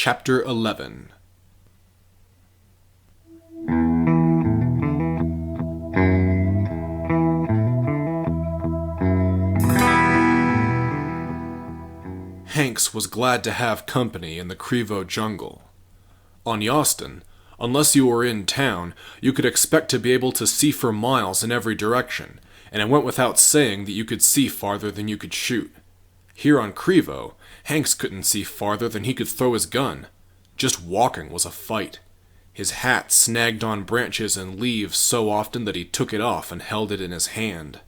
Chapter 11. Hanks was glad to have company in the Krivo jungle. On Yostin, unless you were in town, you could expect to be able to see for miles in every direction, and it went without saying that you could see farther than you could shoot. Here on Krivo, Hanks couldn't see farther than he could throw his gun. Just walking was a fight. His hat snagged on branches and leaves so often that he took it off and held it in his hand.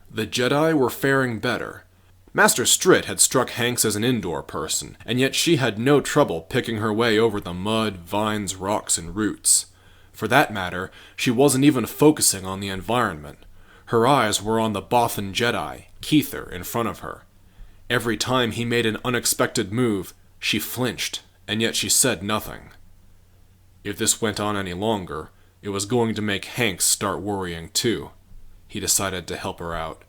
The Jedi were faring better. Master Strit had struck Hanks as an indoor person, and yet she had no trouble picking her way over the mud, vines, rocks, and roots. For that matter, she wasn't even focusing on the environment. Her eyes were on the Bothan Jedi, Keither, in front of her. Every time he made an unexpected move, she flinched, and yet she said nothing. If this went on any longer, it was going to make Hanks start worrying too. He decided to help her out.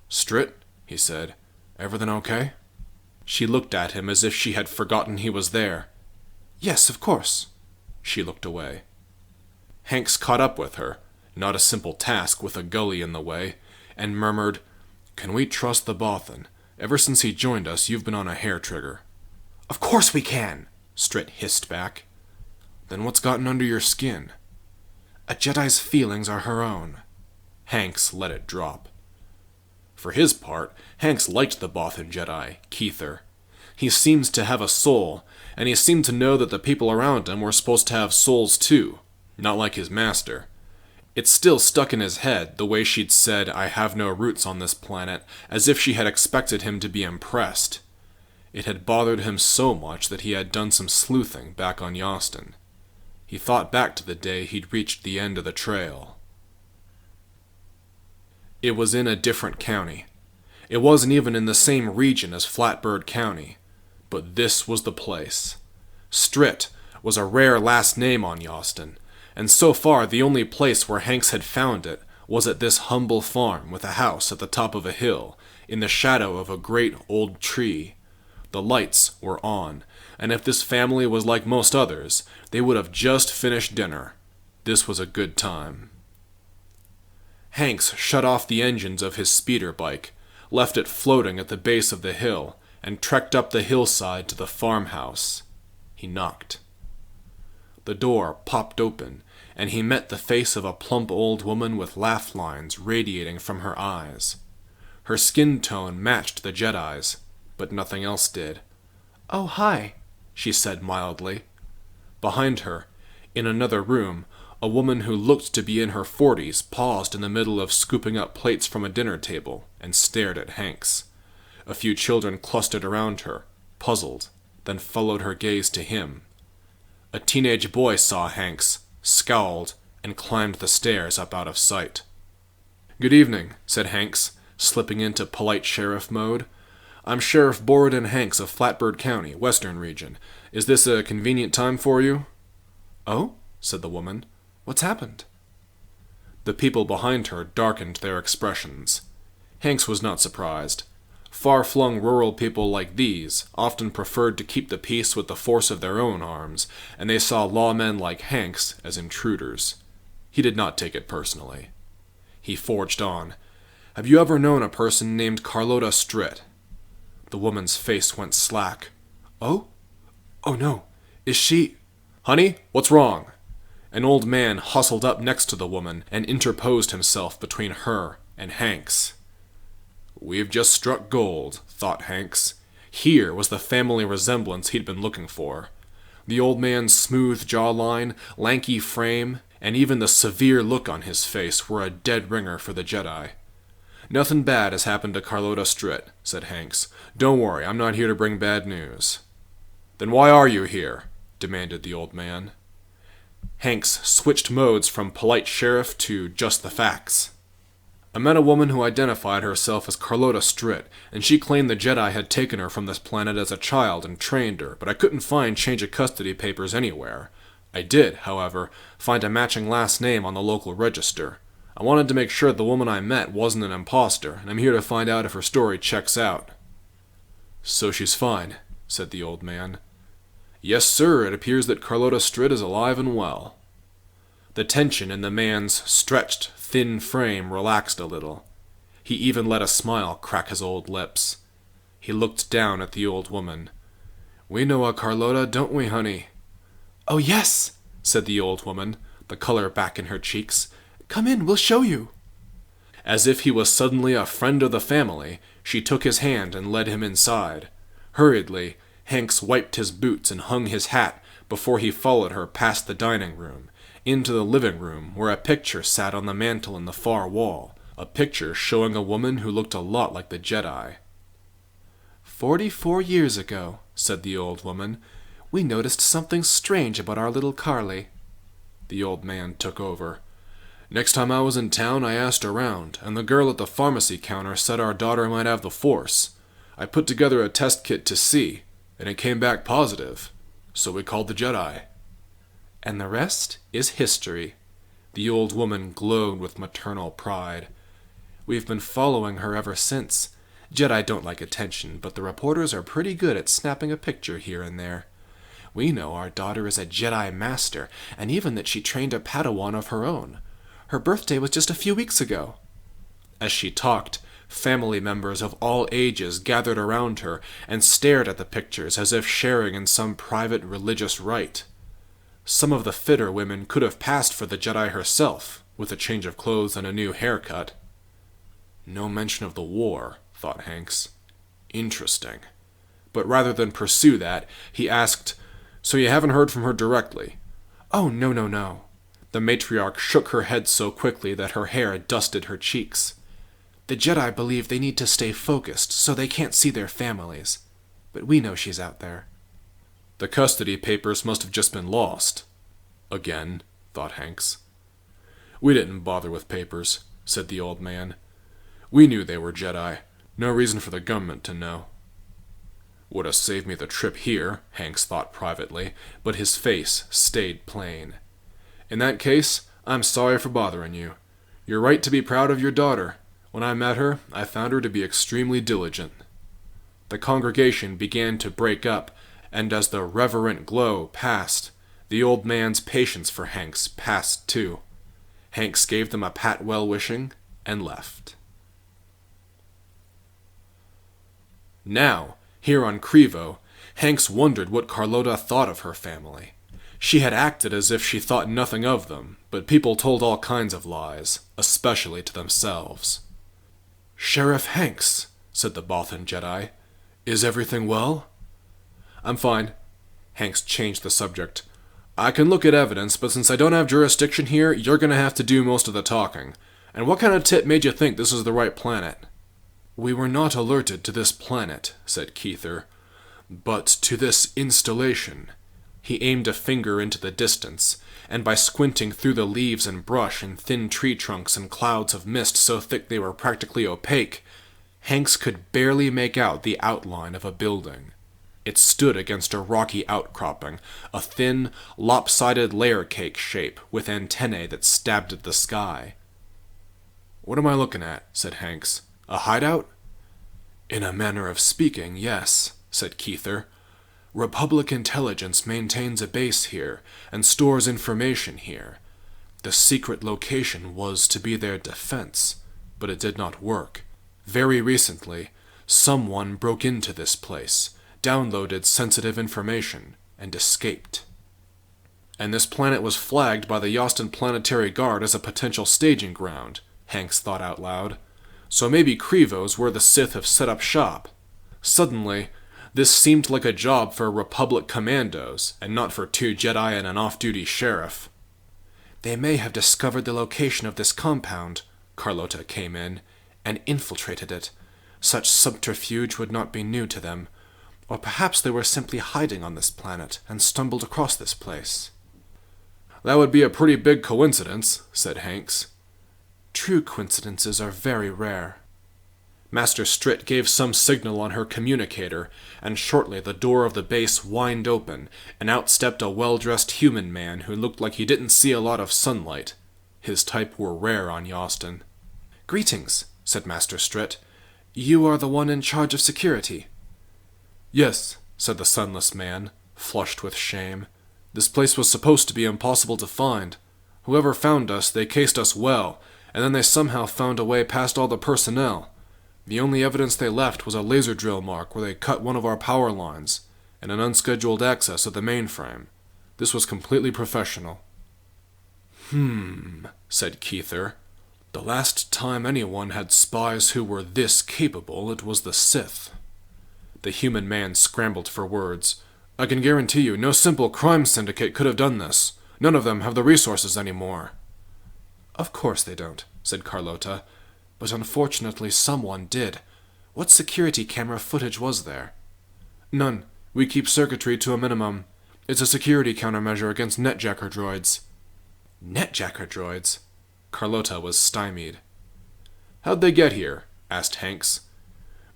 "Strit," he said, "everything okay?" She looked at him as if she had forgotten he was there. "Yes, of course." She looked away. Hanks caught up with her, not a simple task with a gully in the way, and murmured, "Can we trust the Bothan? Ever since he joined us, you've been on a hair trigger." "Of course we can," Strit hissed back. "Then what's gotten under your skin?" "A Jedi's feelings are her own." Hanks let it drop. For his part, Hanks liked the Bothan Jedi, Keither. He seems to have a soul, and he seemed to know that the people around him were supposed to have souls too, not like his master. It still stuck in his head, the way she'd said, "I have no roots on this planet," as if she had expected him to be impressed. It had bothered him so much that he had done some sleuthing back on Yostin. He thought back to the day he'd reached the end of the trail. It was in a different county. It wasn't even in the same region as Flatbird County, but this was the place. Strit was a rare last name on Yostin, and so far the only place where Hanks had found it was at this humble farm with a house at the top of a hill, in the shadow of a great old tree. The lights were on, and if this family was like most others, they would have just finished dinner. This was a good time. Hanks shut off the engines of his speeder bike, left it floating at the base of the hill, and trekked up the hillside to the farmhouse. He knocked. The door popped open, and he met the face of a plump old woman with laugh lines radiating from her eyes. Her skin tone matched the Jedi's, but nothing else did. "Oh, hi," she said mildly. Behind her, in another room, a woman who looked to be in her 40s paused in the middle of scooping up plates from a dinner table and stared at Hanks. A few children clustered around her, puzzled, then followed her gaze to him. A teenage boy saw Hanks, scowled, and climbed the stairs up out of sight. "Good evening," said Hanks, slipping into polite sheriff mode. "I'm Sheriff Borodin Hanks of Flatbird County, Western Region. Is this a convenient time for you?" "Oh?" said the woman. "What's happened?" The people behind her darkened their expressions. Hanks was not surprised. Far-flung rural people like these often preferred to keep the peace with the force of their own arms, and they saw lawmen like Hanks as intruders. He did not take it personally. He forged on. "Have you ever known a person named Carlota Strit?" The woman's face went slack. "Oh? Oh no. Is she—" "Honey, what's wrong?" An old man hustled up next to the woman and interposed himself between her and Hanks. We've just struck gold, thought Hanks. Here was the family resemblance he'd been looking for. The old man's smooth jawline, lanky frame, and even the severe look on his face were a dead ringer for the Jedi. "Nothing bad has happened to Carlota Strit," said Hanks. "Don't worry, I'm not here to bring bad news." "Then why are you here?" demanded the old man. Hanks switched modes from polite sheriff to just the facts. "I met a woman who identified herself as Carlota Strit, and she claimed the Jedi had taken her from this planet as a child and trained her, but I couldn't find change of custody papers anywhere. I did, however, find a matching last name on the local register. I wanted to make sure the woman I met wasn't an imposter, and I'm here to find out if her story checks out." "So she's fine," said the old man. Yes, sir, it appears that Carlotta Stritt is alive and well. The tension in the man's stretched, thin frame relaxed a little. He even let a smile crack his old lips. He looked down at the old woman. We know a Carlotta, don't we, honey? Oh, yes, said the old woman, the color back in her cheeks. Come in, we'll show you. As if he was suddenly a friend of the family, she took his hand and led him inside. Hurriedly, Hanks wiped his boots and hung his hat before he followed her past the dining room, into the living room where a picture sat on the mantel in the far wall, a picture showing a woman who looked a lot like the Jedi. 44 years ago, said the old woman, we noticed something strange about our little Carly. The old man took over. Next time I was in town, I asked around, and the girl at the pharmacy counter said our daughter might have the Force. I put together a test kit to see, and it came back positive. So we called the Jedi. And the rest is history. The old woman glowed with maternal pride. We've been following her ever since. Jedi don't like attention, but the reporters are pretty good at snapping a picture here and there. We know our daughter is a Jedi Master, and even that she trained a Padawan of her own. Her birthday was just a few weeks ago. As she talked, family members of all ages gathered around her and stared at the pictures as if sharing in some private religious rite. Some of the fitter women could have passed for the Jedi herself, with a change of clothes and a new haircut. No mention of the war, thought Hanks. Interesting. But rather than pursue that, he asked, So you haven't heard from her directly? Oh, no. The matriarch shook her head so quickly that her hair dusted her cheeks. The Jedi believe they need to stay focused, so they can't see their families. But we know she's out there. The custody papers must have just been lost. Again, thought Hanks. We didn't bother with papers, said the old man. We knew they were Jedi. No reason for the government to know. Would have saved me the trip here, Hanks thought privately, but his face stayed plain. In that case, I'm sorry for bothering you. You're right to be proud of your daughter. When I met her, I found her to be extremely diligent. The congregation began to break up, and as the reverent glow passed, the old man's patience for Hanks passed too. Hanks gave them a pat well-wishing and left. Now, here on Crevo, Hanks wondered what Carlotta thought of her family. She had acted as if she thought nothing of them, but people told all kinds of lies, especially to themselves. Sheriff Hanks, said the Bothan Jedi, is everything well? I'm fine. Hanks changed the subject. I can look at evidence, but since I don't have jurisdiction here, you're going to have to do most of the talking. And what kind of tip made you think this is the right planet? We were not alerted to this planet, said Keither, but to this installation. He aimed a finger into the distance, and by squinting through the leaves and brush and thin tree trunks and clouds of mist so thick they were practically opaque, Hanks could barely make out the outline of a building. It stood against a rocky outcropping, a thin, lopsided layer cake shape with antennae that stabbed at the sky. What am I looking at? Said Hanks. A hideout? In a manner of speaking, yes, said Keither. Republic intelligence maintains a base here and stores information here. The secret location was to be their defense, but it did not work. Very recently, someone broke into this place, downloaded sensitive information, and escaped. And this planet was flagged by the Yostin Planetary Guard as a potential staging ground, Hanks thought out loud. So maybe Crevo's where the Sith have set up shop. Suddenly, this seemed like a job for Republic commandos, and not for two Jedi and an off-duty sheriff. They may have discovered the location of this compound, Carlotta came in, and infiltrated it. Such subterfuge would not be new to them. Or perhaps they were simply hiding on this planet and stumbled across this place. That would be a pretty big coincidence, said Hanks. True coincidences are very rare. Master Stritt gave some signal on her communicator, and shortly the door of the base whined open, and out stepped a well-dressed human man who looked like he didn't see a lot of sunlight. His type were rare on Yostin. Greetings, said Master Stritt. You are the one in charge of security. Yes, said the sunless man, flushed with shame. "This place was supposed to be impossible to find. Whoever found us, they cased us well, and then they somehow found a way past all the personnel. The only evidence they left was a laser drill mark where they cut one of our power lines, and an unscheduled access of the mainframe. This was completely professional." Said Keither. "The last time anyone had spies who were this capable, it was the Sith." The human man scrambled for words. "I can guarantee you, no simple crime syndicate could have done this. None of them have the resources anymore." "Of course they don't," said Carlotta. "But unfortunately someone did. What security camera footage was there?" "None. We keep circuitry to a minimum. It's a security countermeasure against netjacker droids." "Netjacker droids?" Carlotta was stymied. "How'd they get here?" asked Hanks.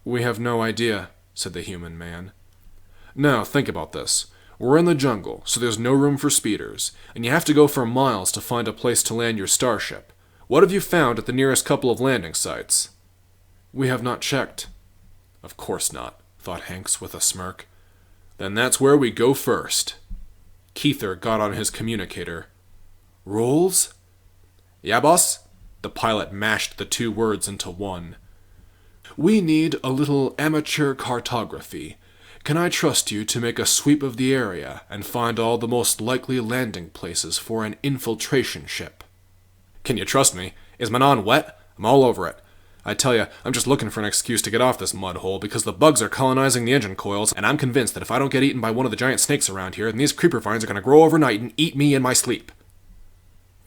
"We have no idea," said the human man. "Now, think about this. We're in the jungle, so there's no room for speeders, and you have to go for miles to find a place to land your starship. What have you found at the nearest couple of landing sites?" "We have not checked." "Of course not," thought Hanks with a smirk. "Then that's where we go first." Keither got on his communicator. "Rolls?" "Yeah, boss?" The pilot mashed the two words into one. "We need a little amateur cartography. Can I trust you to make a sweep of the area and find all the most likely landing places for an infiltration ship?" "Can you trust me? Is Manon wet? I'm all over it. I tell you, I'm just looking for an excuse to get off this mud hole because the bugs are colonizing the engine coils, and I'm convinced that if I don't get eaten by one of the giant snakes around here, then these creeper vines are going to grow overnight and eat me in my sleep."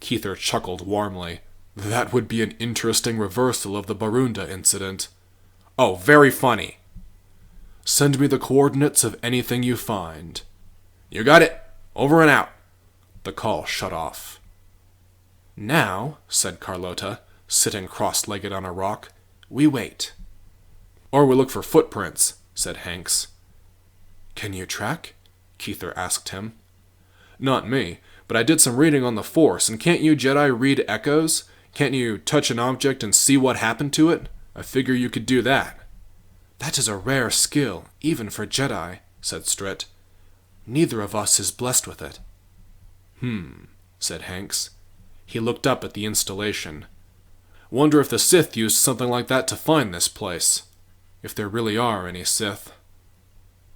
Keither chuckled warmly. "That would be an interesting reversal of the Barunda incident." "Oh, very funny." "Send me the coordinates of anything you find." "You got it. Over and out." The call shut off. "Now," said Carlotta, sitting cross-legged on a rock, "we wait." "Or we look for footprints," said Hanks. "Can you track?" Keither asked him. "Not me, but I did some reading on the Force, and can't you Jedi read echoes? Can't you touch an object and see what happened to it? I figure you could do that." "That is a rare skill, even for Jedi," said Strit. "Neither of us is blessed with it." Said Hanks. He looked up at the installation. "Wonder if the Sith used something like that to find this place. If there really are any Sith."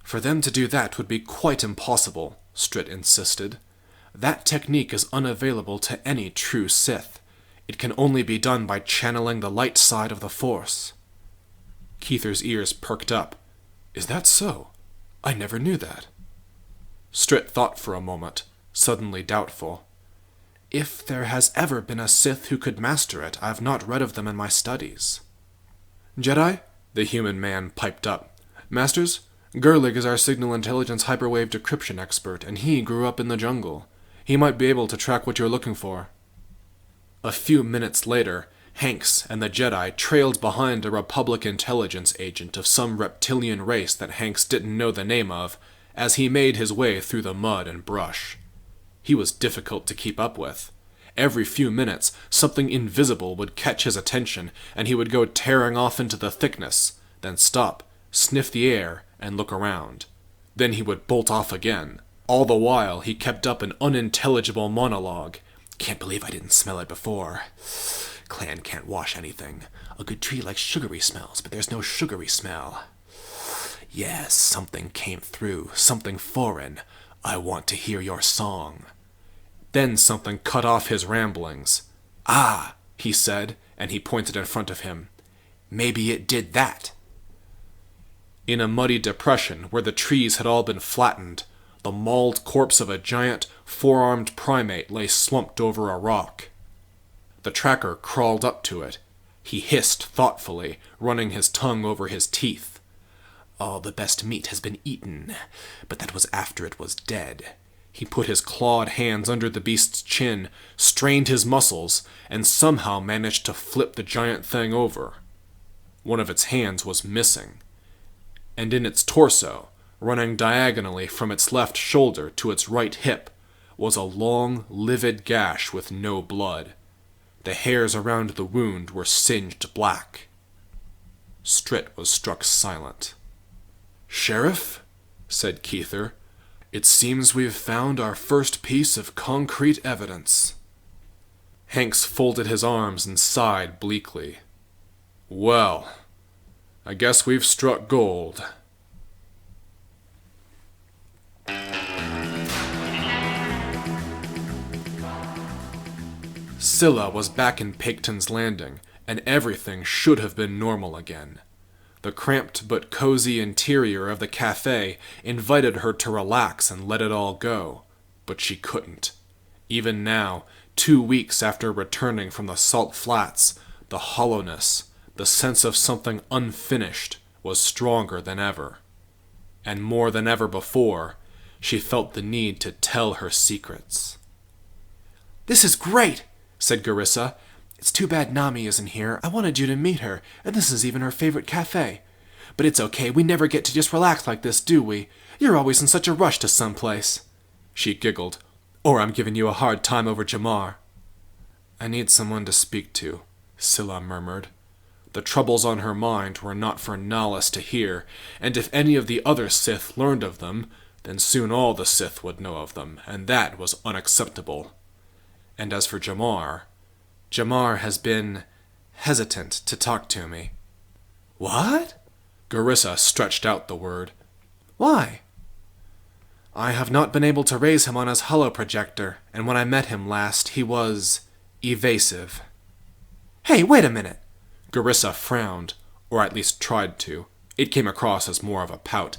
"For them to do that would be quite impossible," Strit insisted. "That technique is unavailable to any true Sith. It can only be done by channeling the light side of the Force." Keither's ears perked up. "Is that so? I never knew that." Strit thought for a moment, suddenly doubtful. "If there has ever been a Sith who could master it, I've not read of them in my studies." "Jedi?" the human man piped up. "Masters, Gerlig is our signal intelligence hyperwave decryption expert, and he grew up in the jungle. He might be able to track what you're looking for." A few minutes later, Hanks and the Jedi trailed behind a Republic intelligence agent of some reptilian race that Hanks didn't know the name of, as he made his way through the mud and brush. He was difficult to keep up with. Every few minutes, something invisible would catch his attention, and he would go tearing off into the thickness, then stop, sniff the air, and look around. Then he would bolt off again. All the while, he kept up an unintelligible monologue. "Can't believe I didn't smell it before. Clan can't wash anything. A good tree likes sugary smells, but there's no sugary smell. Yes, something came through, something foreign. I want to hear your song." Then something cut off his ramblings. "Ah," he said, and he pointed in front of him. "Maybe it did that." In a muddy depression where the trees had all been flattened, the mauled corpse of a giant, four-armed primate lay slumped over a rock. The tracker crawled up to it. He hissed thoughtfully, running his tongue over his teeth. "All the best meat has been eaten, but that was after it was dead." He put his clawed hands under the beast's chin, strained his muscles, and somehow managed to flip the giant thing over. One of its hands was missing, and in its torso, running diagonally from its left shoulder to its right hip, was a long, livid gash with no blood. The hairs around the wound were singed black. Strit was struck silent. "Sheriff?" said Keither. It seems we've found our first piece of concrete evidence. Hanks folded his arms and sighed bleakly. Well, I guess we've struck gold. Scylla was back in Paketon's Landing, and everything should have been normal again. The cramped but cozy interior of the cafe invited her to relax and let it all go, but she couldn't. Even now, 2 weeks after returning from the Salt Flats, the hollowness, the sense of something unfinished, was stronger than ever. And more than ever before, she felt the need to tell her secrets. "This is great," said Garissa. "It's too bad Nami isn't here. I wanted you to meet her, and this is even her favorite cafe. But it's okay, we never get to just relax like this, do we? You're always in such a rush to someplace." She giggled. "Or I'm giving you a hard time over Jamar." "I need someone to speak to," Scylla murmured. The troubles on her mind were not for Nahlis to hear, and if any of the other Sith learned of them, then soon all the Sith would know of them, and that was unacceptable. And as for Jamar has been hesitant to talk to me. "What?" Garissa stretched out the word. "Why?" "I have not been able to raise him on his holoprojector, and when I met him last, he was evasive." "Hey, wait a minute." Garissa frowned, or at least tried to. It came across as more of a pout.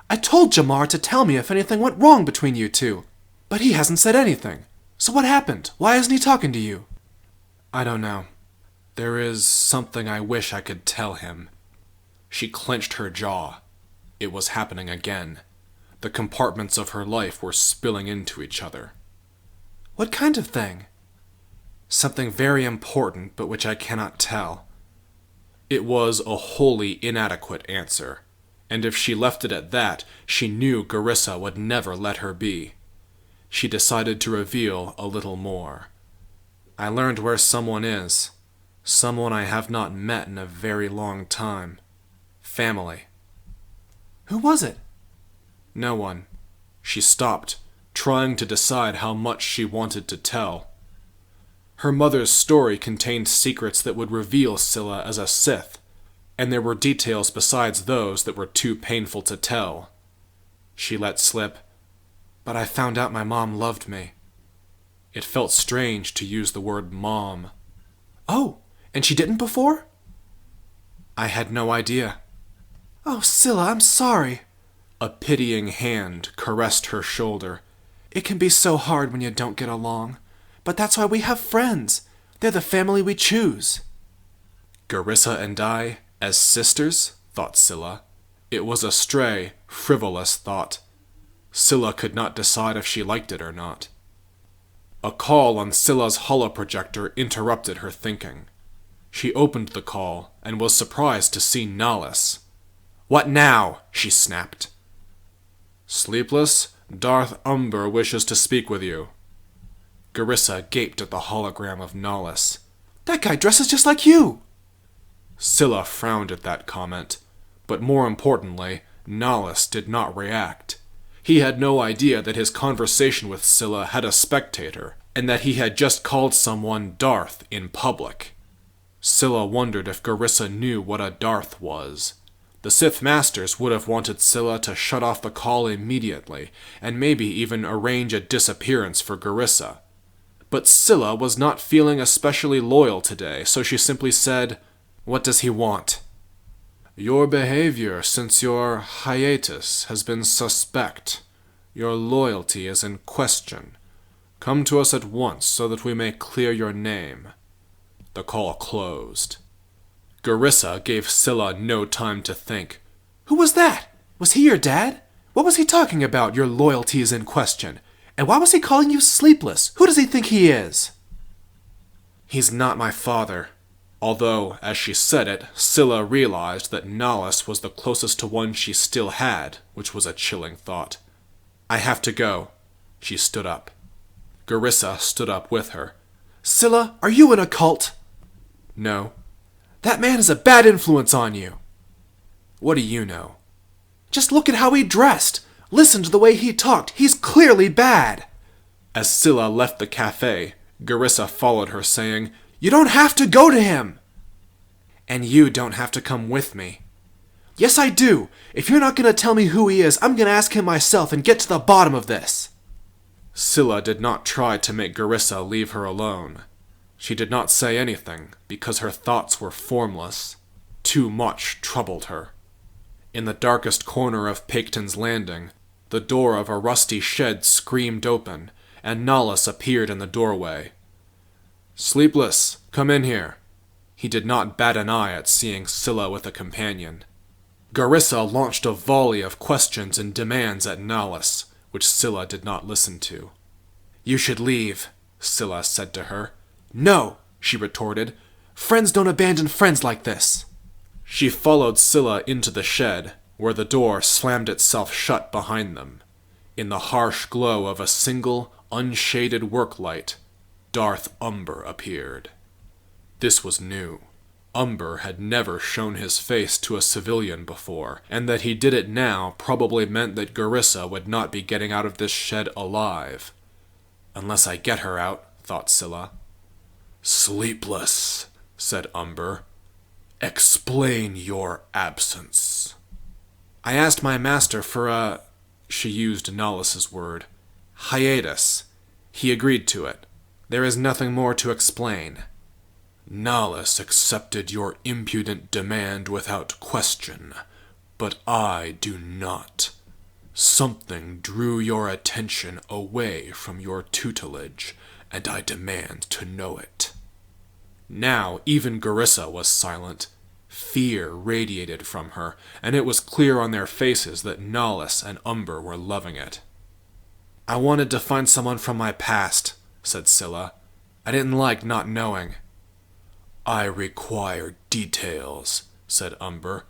"I told Jamar to tell me if anything went wrong between you two, but he hasn't said anything. So what happened? Why isn't he talking to you?" "I don't know. There is something I wish I could tell him." She clenched her jaw. It was happening again. The compartments of her life were spilling into each other. "What kind of thing?" "Something very important, but which I cannot tell." It was a wholly inadequate answer, and if she left it at that, she knew Garissa would never let her be. She decided to reveal a little more. "I learned where someone is. Someone I have not met in a very long time. Family." "Who was it?" "No one." She stopped, trying to decide how much she wanted to tell. Her mother's story contained secrets that would reveal Scylla as a Sith, and there were details besides those that were too painful to tell. She let slip, "But I found out my mom loved me." It felt strange to use the word mom. "Oh, and she didn't before?" "I had no idea." "Oh, Scylla, I'm sorry." A pitying hand caressed her shoulder. "It can be so hard when you don't get along. But that's why we have friends. They're the family we choose." Garissa and I, as sisters, thought Scylla. It was a stray, frivolous thought. Scylla could not decide if she liked it or not. A call on Scylla's holoprojector interrupted her thinking. She opened the call and was surprised to see Nahlis. "What now?" she snapped. "Sleepless, Darth Umber wishes to speak with you." Garissa gaped at the hologram of Nahlis. "That guy dresses just like you!" Scylla frowned at that comment, but more importantly, Nahlis did not react. He had no idea that his conversation with Scylla had a spectator, and that he had just called someone Darth in public. Scylla wondered if Garissa knew what a Darth was. The Sith Masters would have wanted Scylla to shut off the call immediately, and maybe even arrange a disappearance for Garissa. But Scylla was not feeling especially loyal today, so she simply said, "What does he want?" "Your behavior since your hiatus has been suspect. Your loyalty is in question. Come to us at once so that we may clear your name." The call closed. Garissa gave Scylla no time to think. "Who was that? Was he your dad? What was he talking about, your loyalty is in question? And why was he calling you sleepless? Who does he think he is?" "He's not my father." Although, as she said it, Scylla realized that Nahlis was the closest to one she still had, which was a chilling thought. "I have to go." She stood up. Garissa stood up with her. "Scylla, are you in a cult?" "No." "That man is a bad influence on you." "What do you know?" "Just look at how he dressed. Listen to the way he talked. He's clearly bad. As Scylla left the cafe, Garissa followed her, saying, You don't have to go to him. And you don't have to come with me. Yes, I do. If you're not going to tell me who he is, I'm going to ask him myself and get to the bottom of this. Scylla did not try to make Garissa leave her alone. She did not say anything, because her thoughts were formless. Too much troubled her. In the darkest corner of Paketon's Landing, the door of a rusty shed screamed open, and Nollis appeared in the doorway. Sleepless, come in here. He did not bat an eye at seeing Scylla with a companion. Garissa launched a volley of questions and demands at Nollis, which Scylla did not listen to. You should leave, Scylla said to her. No, she retorted. Friends don't abandon friends like this. She followed Scylla into the shed, where the door slammed itself shut behind them. In the harsh glow of a single, unshaded work light, Darth Umber appeared. This was new. Umber had never shown his face to a civilian before, and that he did it now probably meant that Garissa would not be getting out of this shed alive. Unless I get her out, thought Scylla. Sleepless, said Umber. Explain your absence. I asked my master for a... She used Nollis's word. Hiatus. He agreed to it. There is nothing more to explain. Nollis accepted your impudent demand without question, but I do not. Something drew your attention away from your tutelage, and I demand to know it. Now even Garissa was silent. Fear radiated from her, and it was clear on their faces that Nollis and Umber were loving it. I wanted to find someone from my past, said Scylla. I didn't like not knowing. I require details, said Umber.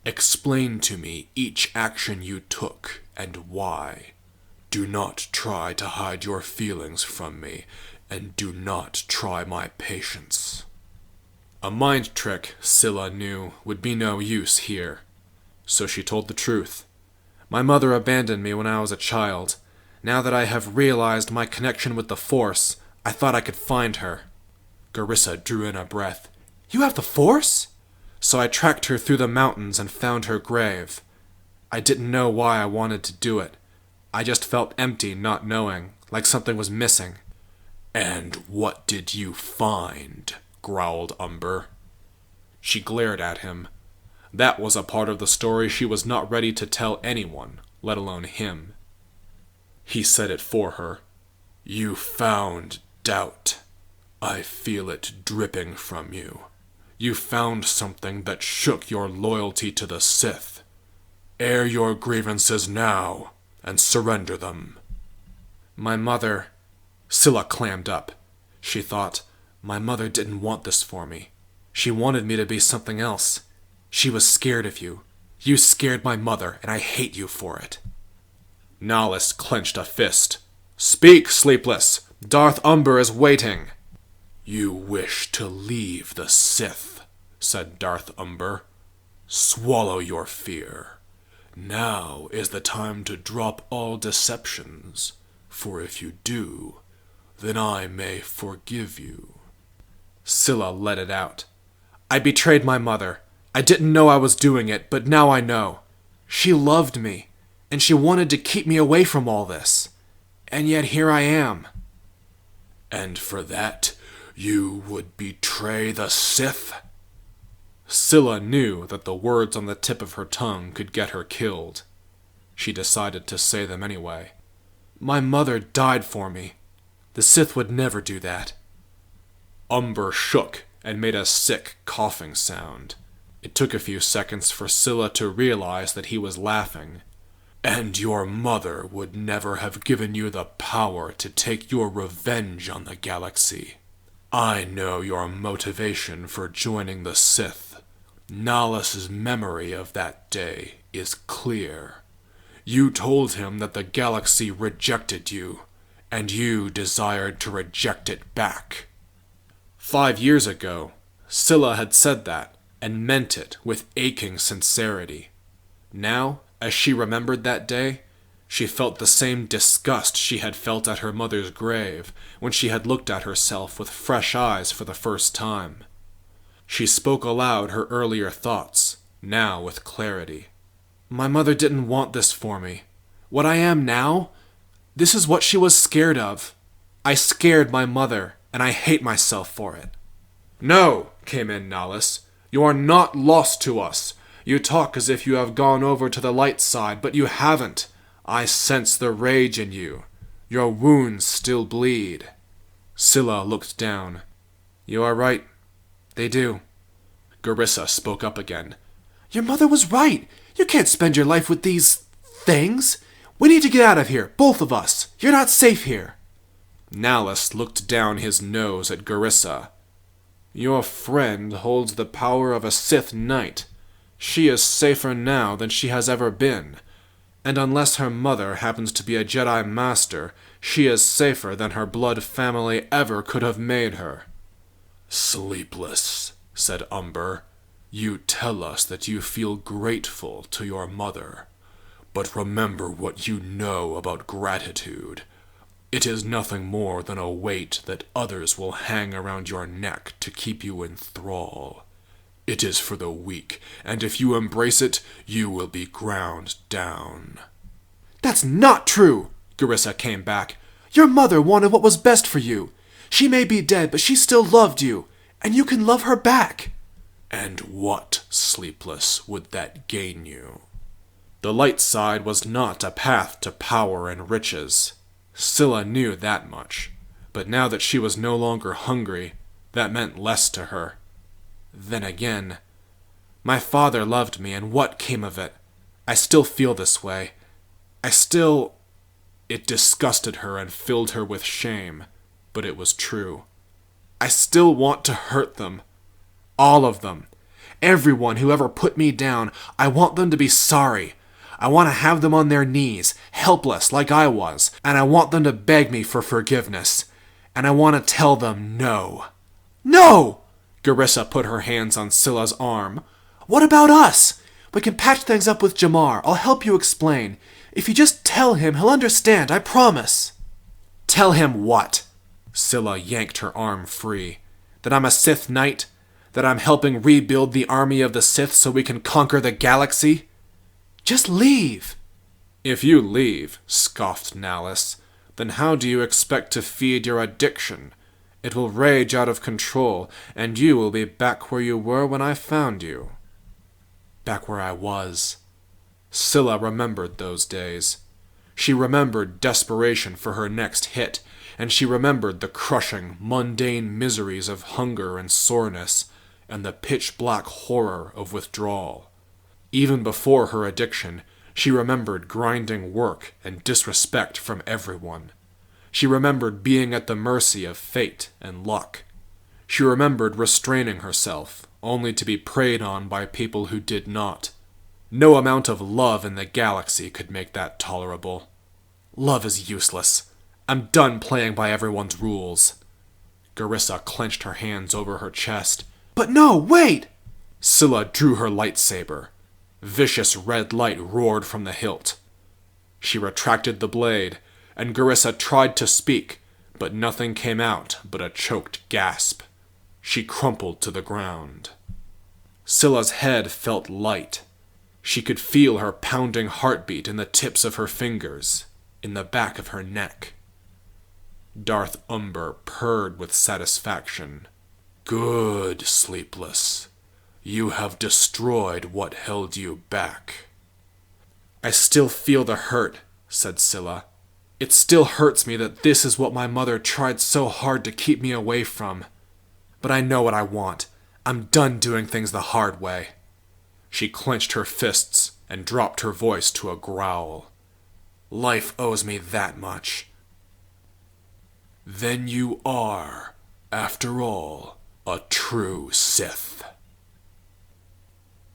Explain to me each action you took and why. Do not try to hide your feelings from me, and do not try my patience. A mind trick, Scylla knew, would be no use here. So she told the truth. My mother abandoned me when I was a child. Now that I have realized my connection with the Force, I thought I could find her. Garissa drew in a breath. You have the Force? So I tracked her through the mountains and found her grave. I didn't know why I wanted to do it. I just felt empty not knowing, like something was missing. And what did you find? Growled Umber. She glared at him. That was a part of the story she was not ready to tell anyone, let alone him. He said it for her. You found doubt. I feel it dripping from you. You found something that shook your loyalty to the Sith. Air your grievances now, and surrender them. My mother... Scylla clammed up. She thought, my mother didn't want this for me. She wanted me to be something else. She was scared of you. You scared my mother, and I hate you for it. Nollis clenched a fist. Speak, Sleepless! Darth Umber is waiting! You wish to leave the Sith, said Darth Umber. Swallow your fear. Now is the time to drop all deceptions, for if you do, then I may forgive you. Scylla let it out. I betrayed my mother. I didn't know I was doing it, but now I know. She loved me, and she wanted to keep me away from all this. And yet here I am. And for that, you would betray the Sith? Scylla knew that the words on the tip of her tongue could get her killed. She decided to say them anyway. My mother died for me. The Sith would never do that. Umber shook and made a sick coughing sound. It took a few seconds for Scylla to realize that he was laughing. And your mother would never have given you the power to take your revenge on the galaxy. I know your motivation for joining the Sith. Nollis's memory of that day is clear. You told him that the galaxy rejected you, and you desired to reject it back. 5 years ago, Scylla had said that, and meant it with aching sincerity. Now, as she remembered that day, She felt the same disgust she had felt at her mother's grave when she had looked at herself with fresh eyes for the first time. She spoke aloud her earlier thoughts, now with clarity. My mother didn't want this for me. What I am now, this is what she was scared of. I scared my mother, and I hate myself for it. No, came in Nallis. You are not lost to us. You talk as if you have gone over to the light side, but you haven't. I sense the rage in you. Your wounds still bleed. Scylla looked down. You are right. They do. Garissa spoke up again. Your mother was right. You can't spend your life with these things. We need to get out of here, both of us. You're not safe here. Nallis looked down his nose at Garissa. Your friend holds the power of a Sith Knight. She is safer now than she has ever been. And unless her mother happens to be a Jedi Master, she is safer than her blood family ever could have made her. Sleepless, said Umber. You tell us that you feel grateful to your mother. But remember what you know about gratitude. It is nothing more than a weight that others will hang around your neck to keep you in thrall. It is for the weak, and if you embrace it, you will be ground down. That's not true, Garissa came back. Your mother wanted what was best for you. She may be dead, but she still loved you, and you can love her back. And what, Sleepless, would that gain you? The light side was not a path to power and riches. Scylla knew that much, but now that she was no longer hungry, that meant less to her. Then again, my father loved me, and what came of it? I still feel this way. It disgusted her and filled her with shame, but it was true. I still want to hurt them. All of them. Everyone who ever put me down, I want them to be sorry. I want to have them on their knees, helpless like I was, and I want them to beg me for forgiveness. And I want to tell them no. No! Garissa put her hands on Scylla's arm. What about us? We can patch things up with Jamar. I'll help you explain. If you just tell him, he'll understand, I promise. Tell him what? Scylla yanked her arm free. That I'm a Sith Knight? That I'm helping rebuild the army of the Sith so we can conquer the galaxy? Just leave. If you leave, scoffed Nallis, then how do you expect to feed your addiction? It will rage out of control, and you will be back where you were when I found you. Back where I was. Scylla remembered those days. She remembered desperation for her next hit, and she remembered the crushing, mundane miseries of hunger and soreness, and the pitch-black horror of withdrawal. Even before her addiction, she remembered grinding work and disrespect from everyone. She remembered being at the mercy of fate and luck. She remembered restraining herself, only to be preyed on by people who did not. No amount of love in the galaxy could make that tolerable. Love is useless. I'm done playing by everyone's rules. Garissa clenched her hands over her chest. But no, wait! Scylla drew her lightsaber. Vicious red light roared from the hilt. She retracted the blade, and Garissa tried to speak, but nothing came out but a choked gasp. She crumpled to the ground. Scylla's head felt light. She could feel her pounding heartbeat in the tips of her fingers, in the back of her neck. Darth Umber purred with satisfaction. Good, Sleepless. You have destroyed what held you back. I still feel the hurt, said Scylla. It still hurts me that this is what my mother tried so hard to keep me away from. But I know what I want. I'm done doing things the hard way. She clenched her fists and dropped her voice to a growl. Life owes me that much. Then you are, after all, a true Sith.